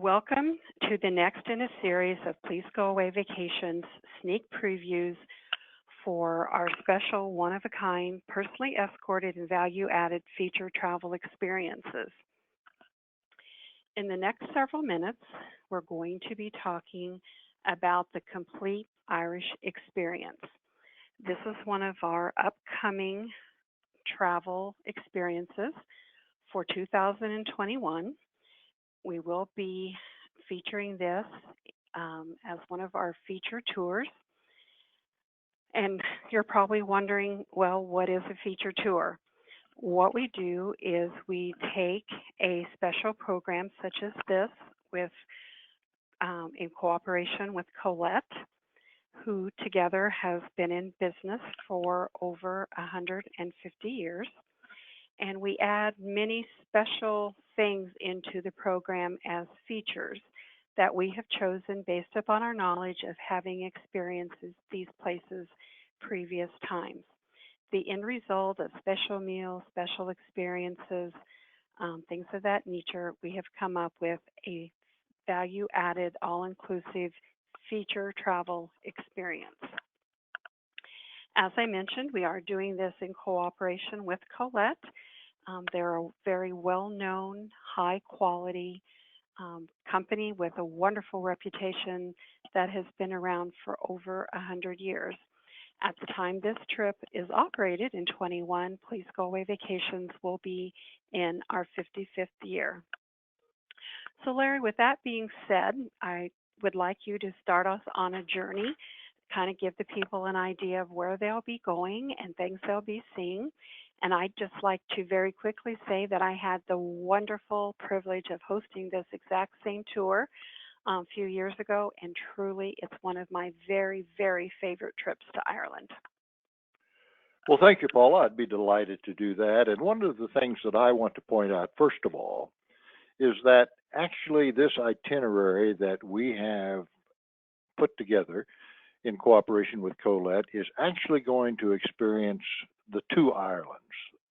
Welcome to the next in a series of Please Go Away Vacations sneak previews for our special one of a kind, personally escorted and value added feature travel experiences. In the next several minutes, we're going to be talking about the complete Irish experience. This is one of our upcoming travel experiences for 2021. We will be featuring this as one of our feature tours. And you're probably wondering, well, what is a feature tour? What we do is we take a special program such as this with in cooperation with Colette, who together has been in business for over 150 years. And we add many special things into the program as features that we have chosen based upon our knowledge of having experienced these places previous times. The end result of special meals, special experiences, things of that nature, we have come up with a value added, all inclusive feature travel experience. As I mentioned, we are doing this in cooperation with Colette. They're a very well-known, high-quality company with a wonderful reputation that has been around for over 100 years. At the time this trip is operated in 21, Please Go Away Vacations will be in our 55th year. So Larry, with that being said, I would like you to start us on a journey, kind of give the people an idea of where they'll be going and things they'll be seeing. And I'd just like to very quickly say that I had the wonderful privilege of hosting this exact same tour a few years ago, and truly it's one of my very, very favorite trips to Ireland. Well, thank you, Paula. I'd be delighted to do that. And one of the things that I want to point out, first of all, is that actually this itinerary that we have put together in cooperation with Colette is actually going to experience the two Irelands,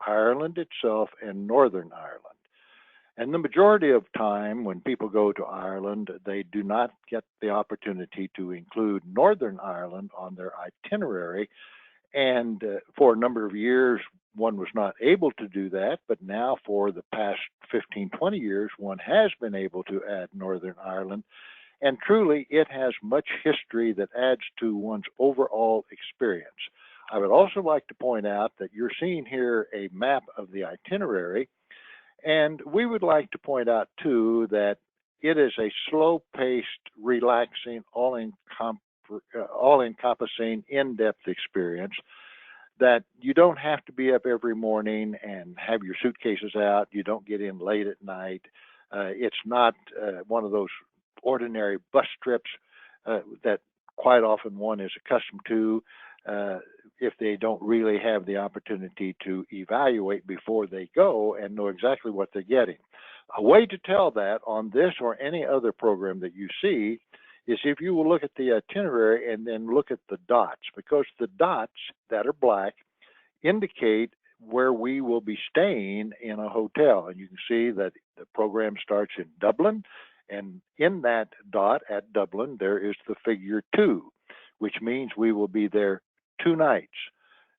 Ireland itself and Northern Ireland. And the majority of time when people go to Ireland, they do not get the opportunity to include Northern Ireland on their itinerary. And for a number of years, one was not able to do that. But now for the past 15, 20 years, one has been able to add Northern Ireland. And truly, it has much history that adds to one's overall experience. I would also like to point out that you're seeing here a map of the itinerary. And we would like to point out, too, that it is a slow-paced, relaxing, all-encompassing, in-depth experience that you don't have to be up every morning and have your suitcases out. You don't get in late at night. It's not one of those ordinary bus trips that quite often one is accustomed to if they don't really have the opportunity to evaluate before they go and know exactly what they're getting. A way to tell that on this or any other program that you see is if you will look at the itinerary and then look at the dots, because the dots that are black indicate where we will be staying in a hotel. And you can see that the program starts in Dublin, and in that dot at Dublin, there is the figure 2, which means we will be there 2 nights.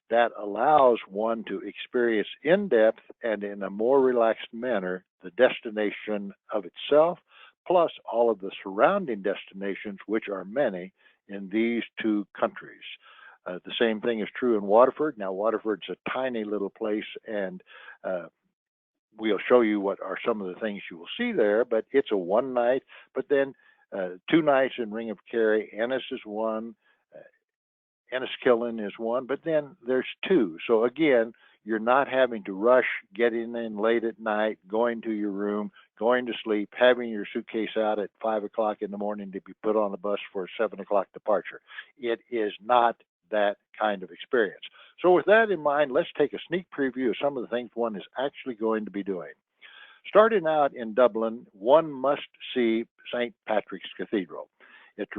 That allows one to experience in depth and in a more relaxed manner the destination of itself, plus all of the surrounding destinations, which are many in these 2 countries. The same thing is true in Waterford. Now, Waterford's a tiny little place, and we'll show you what are some of the things you will see there, but it's a 1 night. But then 2 nights in Ring of Kerry, Ennis is 1, Enniskillen is 1, but then there's 2. So again, you're not having to rush getting in late at night, going to your room, going to sleep, having your suitcase out at 5 o'clock in the morning to be put on the bus for a 7 o'clock departure. It is not that kind of experience. So with that in mind, let's take a sneak preview of some of the things one is actually going to be doing. Starting out in Dublin, one must see St. Patrick's Cathedral. It's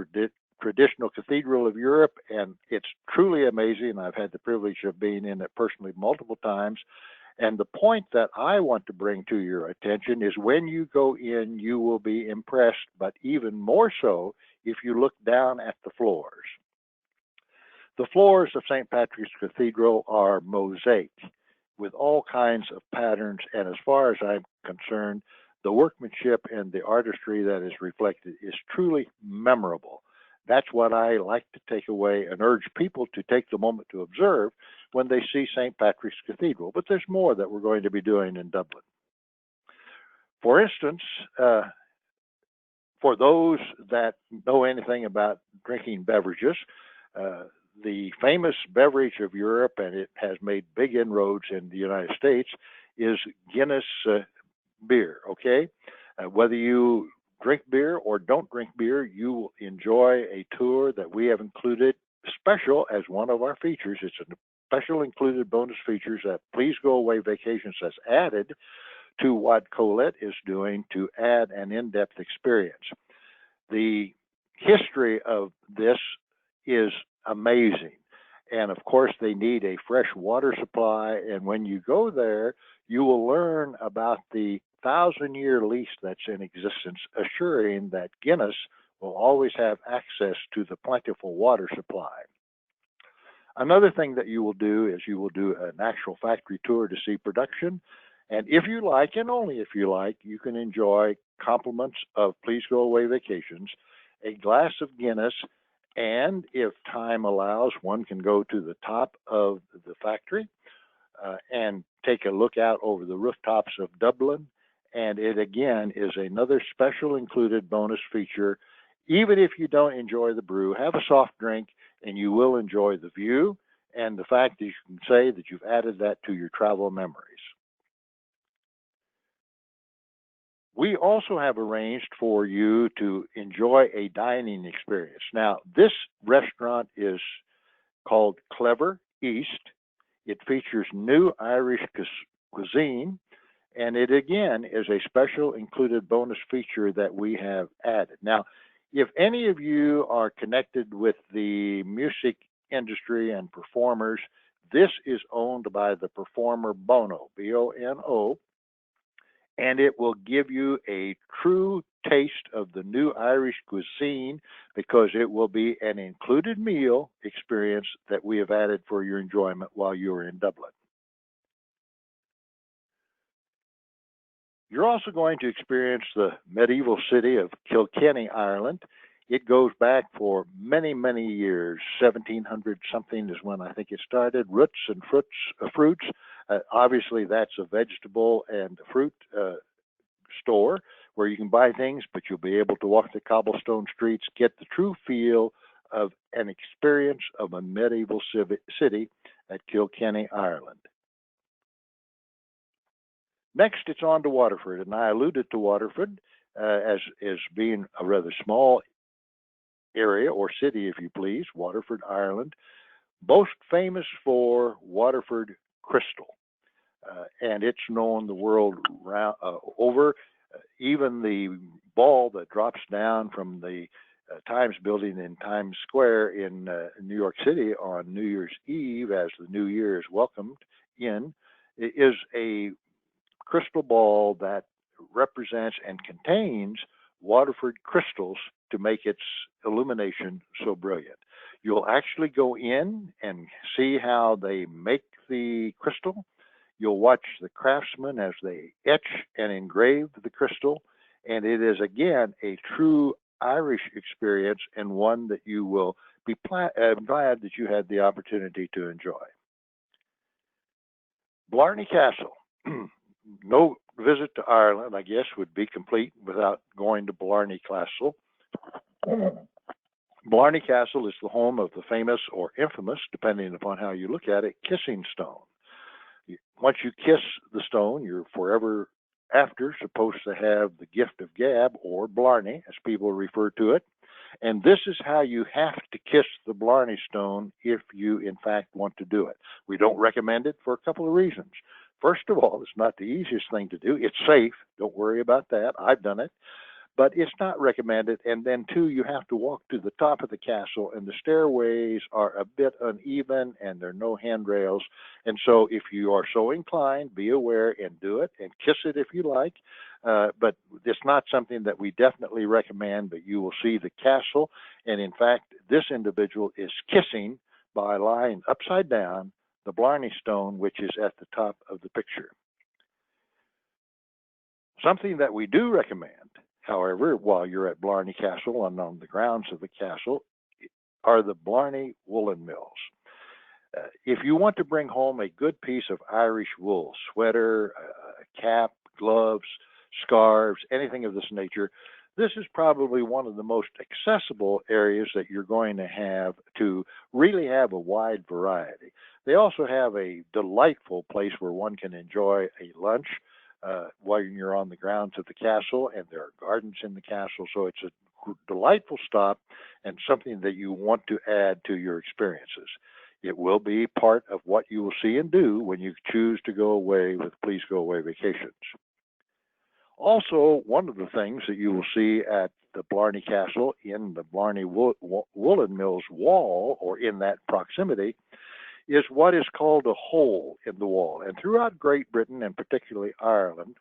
traditional cathedral of Europe, and it's truly amazing. I've had the privilege of being in it personally multiple times, And the point that I want to bring to your attention is when you go in, you will be impressed, but even more so if you look down at the floors. The floors of St. Patrick's Cathedral are mosaic with all kinds of patterns, and as far as I'm concerned, the workmanship and the artistry that is reflected is truly memorable. That's what I like to take away and urge people to take the moment to observe when they see St. Patrick's Cathedral. But there's more that we're going to be doing in Dublin. For instance, for those that know anything about drinking beverages, the famous beverage of Europe, and it has made big inroads in the United States, is Guinness beer, okay? Whether you drink beer or don't drink beer, you will enjoy a tour that we have included special as one of our features. It's a special included bonus features that Please Go Away Vacations has added to what Colette is doing to add an in-depth experience. The history of this is amazing. And of course, they need a fresh water supply. And when you go there, you will learn about the 1,000-year lease that's in existence, assuring that Guinness will always have access to the plentiful water supply. Another thing that you will do is you will do an actual factory tour to see production. And if you like, and only if you like, you can enjoy compliments of Please Go Away Vacations, a glass of Guinness, and if time allows, one can go to the top of the factory and take a look out over the rooftops of Dublin. And it again is another special included bonus feature. Even if you don't enjoy the brew, have a soft drink and you will enjoy the view and the fact that you can say that you've added that to your travel memories. We also have arranged for you to enjoy a dining experience. Now, this restaurant is called Clever East. It features new Irish cuisine, and it again is a special included bonus feature that we have added. Now, if any of you are connected with the music industry and performers, this is owned by the performer Bono, B-O-N-O, and it will give you a true taste of the new Irish cuisine because it will be an included meal experience that we have added for your enjoyment while you're in Dublin. You're also going to experience the medieval city of Kilkenny, Ireland. It goes back for many, many years. 1700 something is when I think it started. Roots and fruits. Obviously, that's a vegetable and fruit store where you can buy things, but you'll be able to walk the cobblestone streets, get the true feel of an experience of a medieval city at Kilkenny, Ireland. Next, it's on to Waterford, and I alluded to Waterford as being a rather small area or city, if you please, Waterford, Ireland, most famous for Waterford crystal. And it's known the world over. Even the ball that drops down from the Times building in Times Square in New York City on New Year's Eve, as the new year is welcomed in, is a crystal ball that represents and contains Waterford crystals to make its illumination so brilliant. You'll actually go in and see how they make the crystal. You'll watch the craftsmen as they etch and engrave the crystal, and it is again a true Irish experience and one that you will be glad that you had the opportunity to enjoy. Blarney Castle. No visit to Ireland, I guess, would be complete without going to Blarney Castle. Blarney Castle is the home of the famous or infamous, depending upon how you look at it, kissing stone. Once you kiss the stone, you're forever after supposed to have the gift of gab, or Blarney, as people refer to it. And this is how you have to kiss the Blarney stone if you, in fact, want to do it. We don't recommend it for a couple of reasons. First of all, it's not the easiest thing to do. It's safe. Don't worry about that. I've done it. but it's not recommended. And then two, you have to walk to the top of the castle, and the stairways are a bit uneven, and there are no handrails. And so, if you are so inclined, be aware and do it, and kiss it if you like. But it's not something that we definitely recommend. But you will see the castle, and in fact, this individual is kissing by lying upside down the Blarney Stone, which is at the top of the picture. Something that we do recommend, however, while you're at Blarney Castle and on the grounds of the castle, are the Blarney Woolen Mills. If you want to bring home a good piece of Irish wool, sweater, cap, gloves, scarves, anything of this nature, this is probably one of the most accessible areas that you're going to have to really have a wide variety. They also have a delightful place where one can enjoy a lunch while you're on the grounds of the castle, and there are gardens in the castle, so it's a delightful stop and something that you want to add to your experiences. It will be part of what you will see and do when you choose to go away with Please Go Away Vacations. Also, one of the things that you will see at the Blarney Castle in the Blarney Woolen Mills wall, or in that proximity, is what is called a hole in the wall. And throughout Great Britain, and particularly Ireland,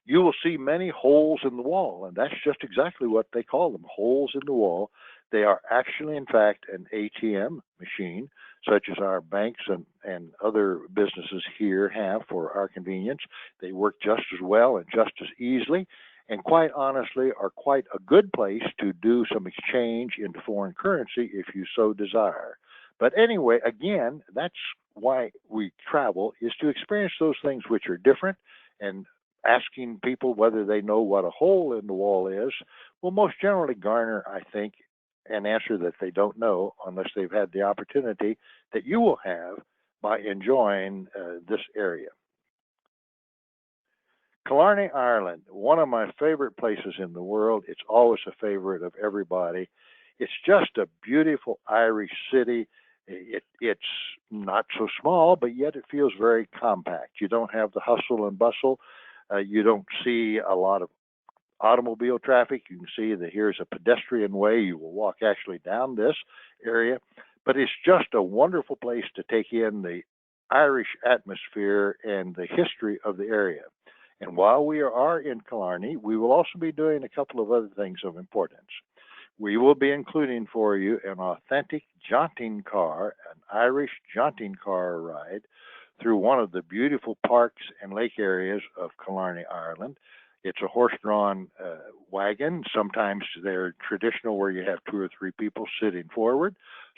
you will see many holes in the wall, and that's just exactly what they call them, holes in the wall. They are actually, in fact, an ATM machine, such as our banks and other businesses here have for our convenience. They work just as well and just as easily, and quite honestly are quite a good place to do some exchange into foreign currency if you so desire. But anyway, again, that's why we travel, is to experience those things which are different, and asking people whether they know what a hole in the wall is will most generally garner, I think, an answer that they don't know unless they've had the opportunity that you will have by enjoying this area. Killarney, Ireland, one of my favorite places in the world. It's always a favorite of everybody. It's just a beautiful Irish city. It's not so small, but yet it feels very compact. You don't have the hustle and bustle. You don't see a lot of automobile traffic. You can see that here's a pedestrian way. You will walk actually down this area, but it's just a wonderful place to take in the Irish atmosphere and the history of the area. And while we are in Killarney, we will also be doing a couple of other things of importance. We will be including for you an authentic jaunting car, an Irish jaunting car ride through one of the beautiful parks and lake areas of Killarney, Ireland. It's a horse-drawn wagon. Sometimes they're traditional where you have two or three people sitting forward.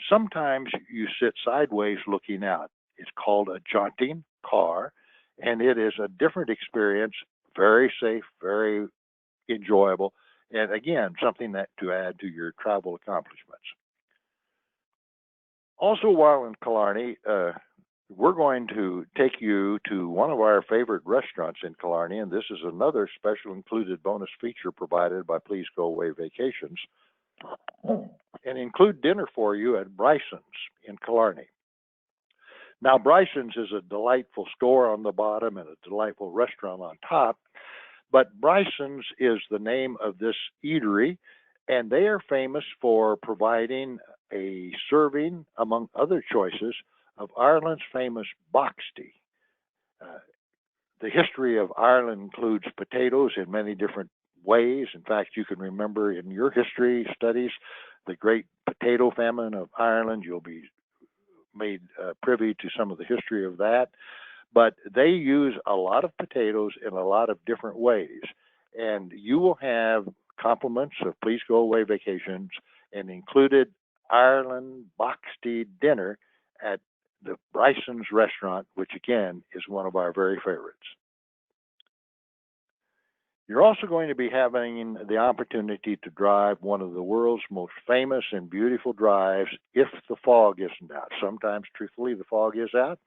Sometimes you sit sideways looking out. It's called a jaunting car, and it is a different experience, very safe, very enjoyable, and again, something that to add to your travel accomplishments. Also, while in Killarney, we're going to take you to one of our favorite restaurants in Killarney, and this is another special included bonus feature provided by Please Go Away Vacations, and include dinner for you at Bryson's in Killarney. Now, Bryson's is a delightful store on the bottom and a delightful restaurant on top, but Bryson's is the name of this eatery, and they are famous for providing a serving, among other choices, of Ireland's famous boxty. The history of Ireland includes potatoes in many different ways. In fact, you can remember in your history studies the great potato famine of Ireland. You'll be made privy to some of the history of that. But they use a lot of potatoes in a lot of different ways. And you will have compliments of Please Go Away Vacations and included Ireland boxty dinner at the Bryson's restaurant, which again is one of our very favorites. You're also going to be having the opportunity to drive one of the world's most famous and beautiful drives if the fog isn't out. Sometimes, truthfully, the fog is out,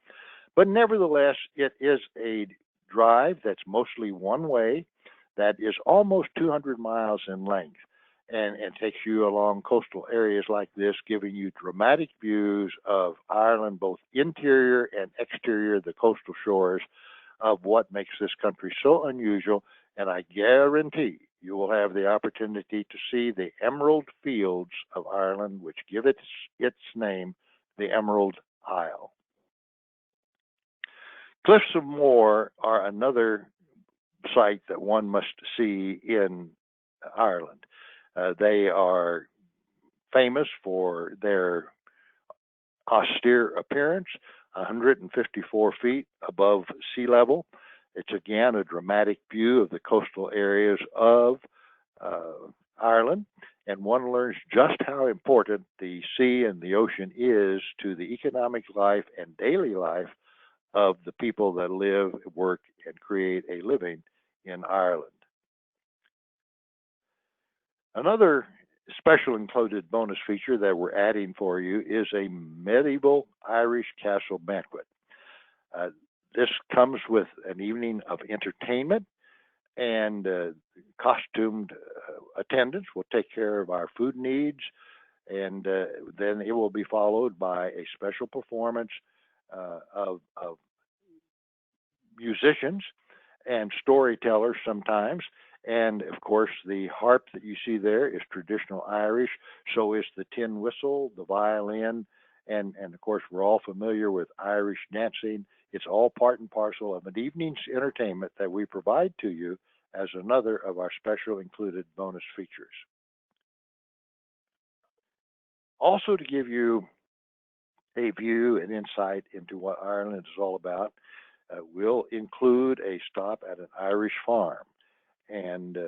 but nevertheless, it is a drive that's mostly one way, that is almost 200 miles in length, and takes you along coastal areas like this, giving you dramatic views of Ireland, both interior and exterior, the coastal shores of what makes this country so unusual. And I guarantee you will have the opportunity to see the emerald fields of Ireland, which give its name the Emerald Isle. Cliffs of Moher are another site that one must see in Ireland. They are famous for their austere appearance, 154 feet above sea level. It's again a dramatic view of the coastal areas of Ireland, and one learns just how important the sea and the ocean is to the economic life and daily life of the people that live, work, and create a living in Ireland. Another special included bonus feature that we're adding for you is a medieval Irish castle banquet. Uh, this comes with an evening of entertainment, and costumed attendants will take care of our food needs, and then it will be followed by a special performance of musicians and storytellers sometimes. And of course, the harp that you see there is traditional Irish. So is the tin whistle, the violin, and of course, we're all familiar with Irish dancing. It's all part and parcel of an evening's entertainment that we provide to you as another of our special included bonus features. Also, to give you a view and insight into what Ireland is all about, we'll include a stop at an Irish farm. And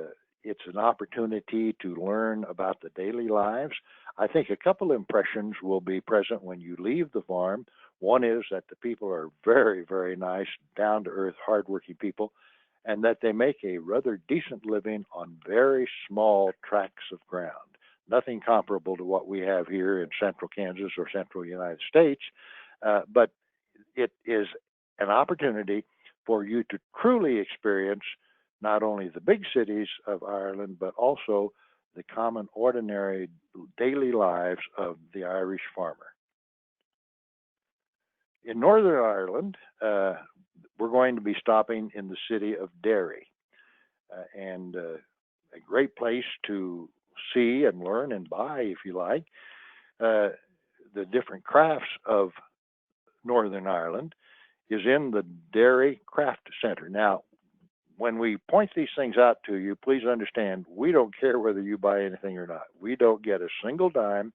it's an opportunity to learn about the daily lives. I think a couple impressions will be present when you leave the farm. One is that the people are very, very nice, down to earth, hardworking people, and that they make a rather decent living on very small tracts of ground. Nothing comparable to what we have here in central Kansas or central United States, but it is an opportunity for you to truly experience not only the big cities of Ireland, but also the common, ordinary daily lives of the Irish farmer. In Northern Ireland, we're going to be stopping in the city of Derry, and a great place to see and learn and buy, if you like, the different crafts of Northern Ireland is in the Derry Craft Center. Now, when we point these things out to you, please understand we don't care whether you buy anything or not. We don't get a single dime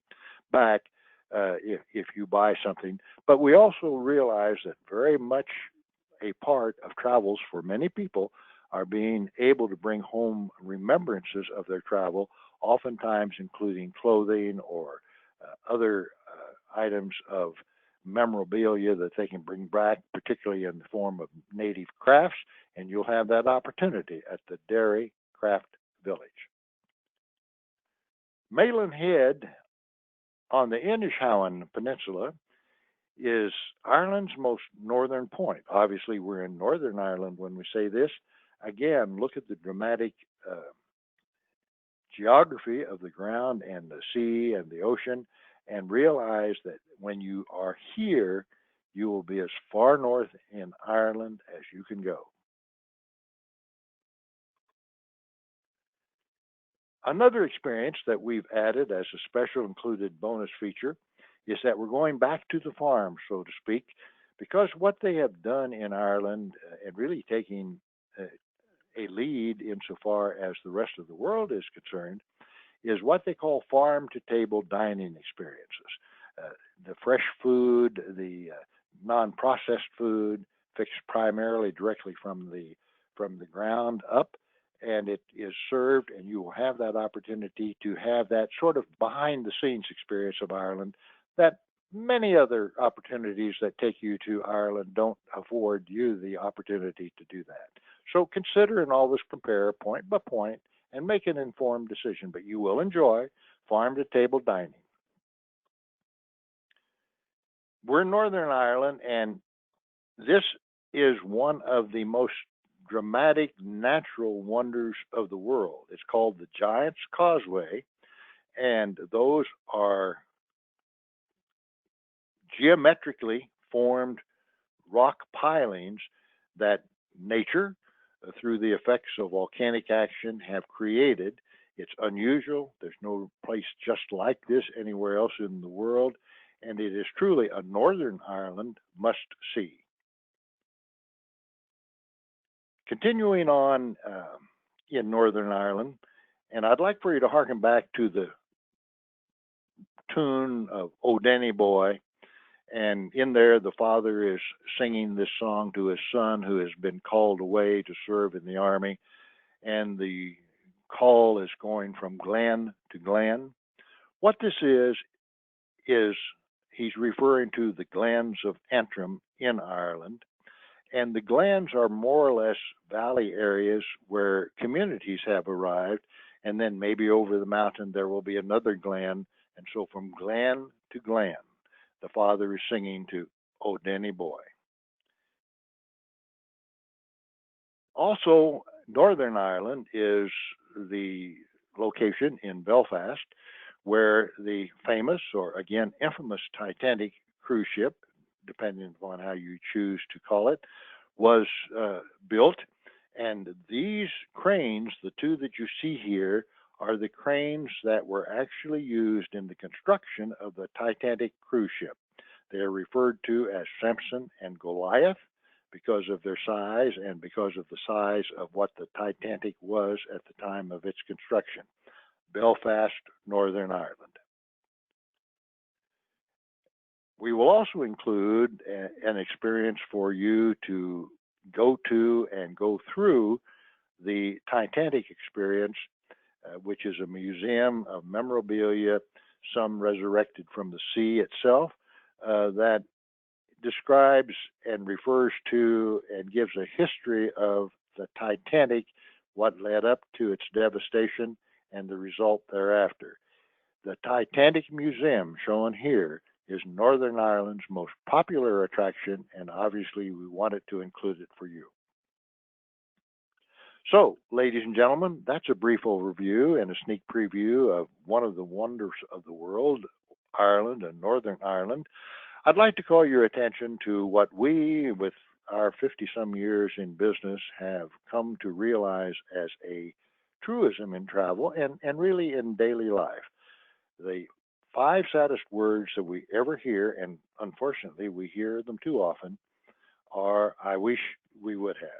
back if you buy something. But we also realize that very much a part of travels for many people are being able to bring home remembrances of their travel, oftentimes including clothing or other items of memorabilia that they can bring back, particularly in the form of native crafts, and you'll have that opportunity at the Derry Craft Village. Malin Head on the Inishowen Peninsula is Ireland's most northern point. Obviously, we're in Northern Ireland when we say this. Again, look at the dramatic geography of the ground and the sea and the ocean, and realize that when you are here, you will be as far north in Ireland as you can go. Another experience that we've added as a special included bonus feature is that we're going back to the farm, so to speak, because what they have done in Ireland and really taking a lead insofar as the rest of the world is concerned is what they call farm to table dining experiences. The fresh food, the non-processed food, fixed primarily directly from the ground up, and it is served, and you will have that opportunity to have that sort of behind the scenes experience of Ireland that many other opportunities that take you to Ireland don't afford you the opportunity to do that. So consider and always compare point by point and make an informed decision, but you will enjoy farm to table dining. We're in Northern Ireland, and this is one of the most dramatic natural wonders of the world. It's called the Giant's Causeway, and those are geometrically formed rock pilings that nature through the effects of volcanic action have created. It's unusual. There's no place just like this anywhere else in the world, and it is truly a Northern Ireland must see. Continuing on in Northern Ireland, and I'd like for you to hearken back to the tune of O Denny Boy. And in there, the father is singing this song to his son who has been called away to serve in the army. And the call is going from glen to glen. What this is he's referring to the glens of Antrim in Ireland. And the glens are more or less valley areas where communities have arrived. And then maybe over the mountain, there will be another glen. And so from glen to glen, the father is singing to O Denny Boy. Also, Northern Ireland is the location in Belfast where the famous, or again, infamous Titanic cruise ship, depending upon how you choose to call it, was built. And these cranes, the two that you see here, are the cranes that were actually used in the construction of the Titanic cruise ship. They are referred to as Samson and Goliath because of their size and because of the size of what the Titanic was at the time of its construction. Belfast, Northern Ireland. We will also include an experience for you to go to and go through the Titanic experience, which is a museum of memorabilia, some resurrected from the sea itself, that describes and refers to and gives a history of the Titanic, what led up to its devastation, and the result thereafter. The Titanic Museum, shown here, is Northern Ireland's most popular attraction, and obviously we wanted to include it for you. So, ladies and gentlemen, that's a brief overview and a sneak preview of one of the wonders of the world, Ireland and Northern Ireland. I'd like to call your attention to what we, with our 50-some years in business, have come to realize as a truism in travel and really in daily life. The 5 saddest words that we ever hear, and unfortunately we hear them too often, are, I wish we would have.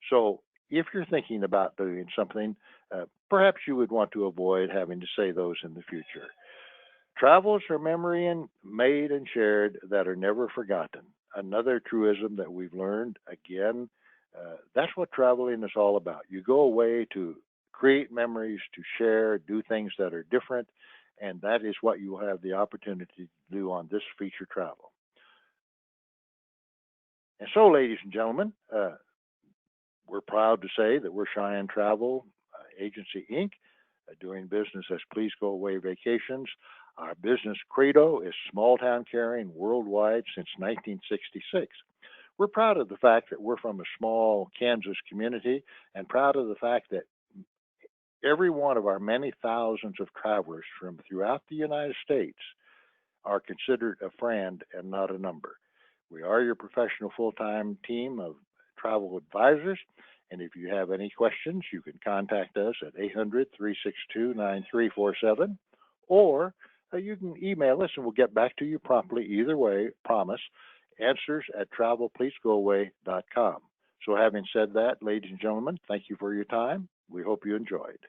So if you're thinking about doing something, perhaps you would want to avoid having to say those in the future. Travels are memory and made and shared that are never forgotten. Another truism that we've learned, again, that's what traveling is all about. You go away to create memories, to share, do things that are different, and that is what you will have the opportunity to do on this feature travel. And so, ladies and gentlemen, we're proud to say that we're Cheyenne Travel Agency, Inc., doing business as Please Go Away Vacations. Our business credo is small town caring worldwide since 1966. We're proud of the fact that we're from a small Kansas community and proud of the fact that every one of our many thousands of travelers from throughout the United States are considered a friend and not a number. We are your professional full-time team of travel advisors, and if you have any questions, you can contact us at 800-362-9347, or you can email us and we'll get back to you promptly. Either way, promise, answers at travelpleasegoaway.com. So having said that, ladies and gentlemen, thank you for your time. We hope you enjoyed.